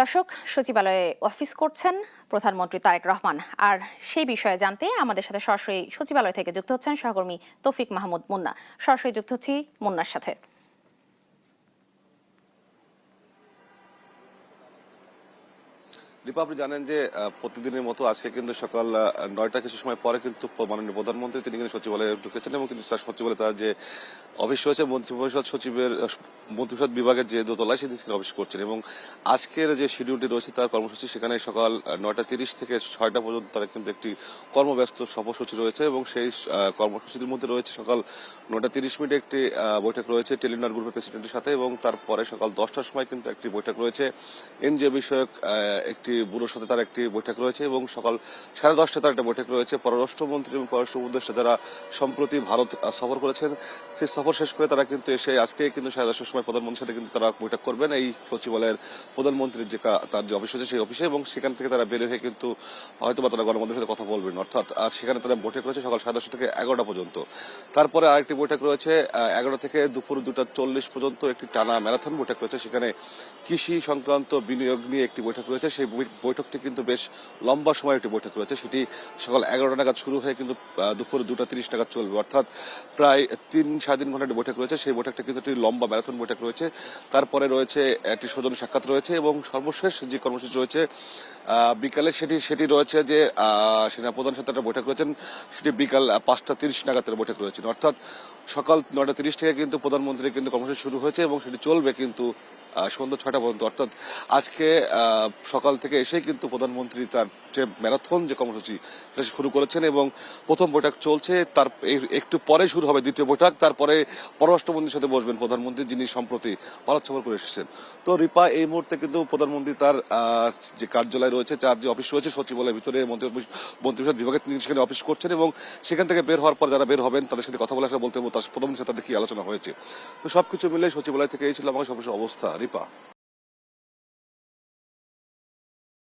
দর্শক, সচিবালয়ে অফিস করছেন প্রধানমন্ত্রী তারেক রহমান। আর সেই বিষয়ে জানতে আমাদের সাথে সরাসরি সচিবালয় থেকে যুক্ত হচ্ছেন সহকর্মী তৌফিক মাহমুদ মুন্না। সরাসরি যুক্ত হচ্ছি মুন্নার সাথে। দীপা, আপনি জানেন যে প্রতিদিনের মতো আজকে কিন্তু সকাল 9টা কিছু সময় পরে কিন্তু মাননীয় প্রধানমন্ত্রী তিনি কিন্তু সচিবালয়ে ঢুকেছেন এবং তিনি তার সচিবালয়ে তার যে অফিস রয়েছে মন্ত্রিপরিষদ সচিবের মন্ত্রিপরিষদ বিভাগের যে দোতলায় সেদিন অফিস করছেন এবং আজকের যে শিডিউলটি রয়েছে তার কর্মসূচি সেখানে সকাল 9টা 30 থেকে 6টা পর্যন্ত তার কিন্তু একটি কর্মব্যস্ত সফরসূচি রয়েছে এবং সেই কর্মসূচির মধ্যে রয়েছে সকাল 9টা 30 মিনিটে একটি বৈঠক রয়েছে টেলিনর গ্রুপের প্রেসিডেন্টের সাথে এবং তারপরে সকাল 10টার সময় কিন্তু একটি বৈঠক রয়েছে এনজিও বিষয়ক একটি ব্যুরোর সাথে তার একটি বৈঠক রয়েছে এবং সকাল 10:30টায় তার একটা বৈঠক রয়েছে পররাষ্ট্রমন্ত্রী এবং পররাষ্ট্র উপদেষ্টা যারা সম্প্রতি ভারত সফর করেছেন সেই সফর শেষ করে তারা কিন্তু এসে আজকে কিন্তু 10:30টার সময় প্রধানমন্ত্রীর সাথে কিন্তু তারা বৈঠক করবেন এই সচিবালয়ের প্রধানমন্ত্রীর যে তার যে অফিস রয়েছে সেই অফিসে এবং সেখান থেকে তারা বের হয়ে কিন্তু হয়তো বা তারা গণমাধ্যমের সাথে কথা বলবেন অর্থাৎ সেখানে তারা বৈঠক রয়েছে সকাল 10:30 থেকে 11টা পর্যন্ত। তারপরে আরেকটি বৈঠক রয়েছে 11টা থেকে দুপুর 2:40 পর্যন্ত একটি টানা ম্যারাথন বৈঠক রয়েছে সেখানে কৃষি সংক্রান্ত বিনিয়োগ নিয়ে একটি বৈঠক রয়েছে সেই বৈঠকটি কিন্তু বেশ লম্বা সময় একটি বৈঠক রয়েছে সেটি সকাল 11টা নাগাদ শুরু হয়ে কিন্তু দুপুর 2:30 নাগাদ চলবে অর্থাৎ প্রায় 3-3.5 ঘন্টা একটি বৈঠক রয়েছে সেই বৈঠকটা কিন্তু একটি লম্বা ম্যারাথন বৈঠক রয়েছে। তারপরে রয়েছে একটি সৌজন্য সাক্ষাৎ রয়েছে এবং সর্বশেষ যে কর্মসূচি রয়েছে বিকালে সেটি রয়েছে যে সেনাপ্রধানের সাথে একটা বৈঠক রয়েছেন সেটি বিকাল 5টা 30 নাগাদের বৈঠক রয়েছে অর্থাৎ সকাল 9টা 30 থেকে কিন্তু প্রধানমন্ত্রীর কিন্তু কর্মসূচি শুরু হয়েছে এবং সেটি চলবে কিন্তু সন্ধ্যা 6টা পর্যন্ত অর্থাৎ আজকে সকাল থেকে এসেই কিন্তু প্রধানমন্ত্রী তার যে ম্যারাথন যে কর্মসূচি সেটা শুরু করেছেন এবং প্রথম বৈঠক চলছে তার একটু পরে শুরু হবে দ্বিতীয় বৈঠক তারপরে পররাষ্ট্রমন্ত্রীর সাথে বসবেন প্রধানমন্ত্রী যিনি সম্প্রতি ভারত সফর করে এসেছেন। তো রিপা, এই মুহূর্তে কিন্তু প্রধানমন্ত্রী তার যে কার্যালয় রয়েছে তার যে অফিস রয়েছে সচিবালয়ের ভিতরে মন্ত্রিপরিষদ বিভাগে তিনি সেখানে অফিস করছেন এবং সেখান থেকে বের হওয়ার পর যারা বের হবেন তাদের সাথে কথা বলে বলতে তার প্রধানমন্ত্রীর সাথে তাদের কি আলোচনা হয়েছে। তো সবকিছু মিলে সচিবালয় থেকে এই ছিল আমার সর্বশেষ অবস্থা রিপা।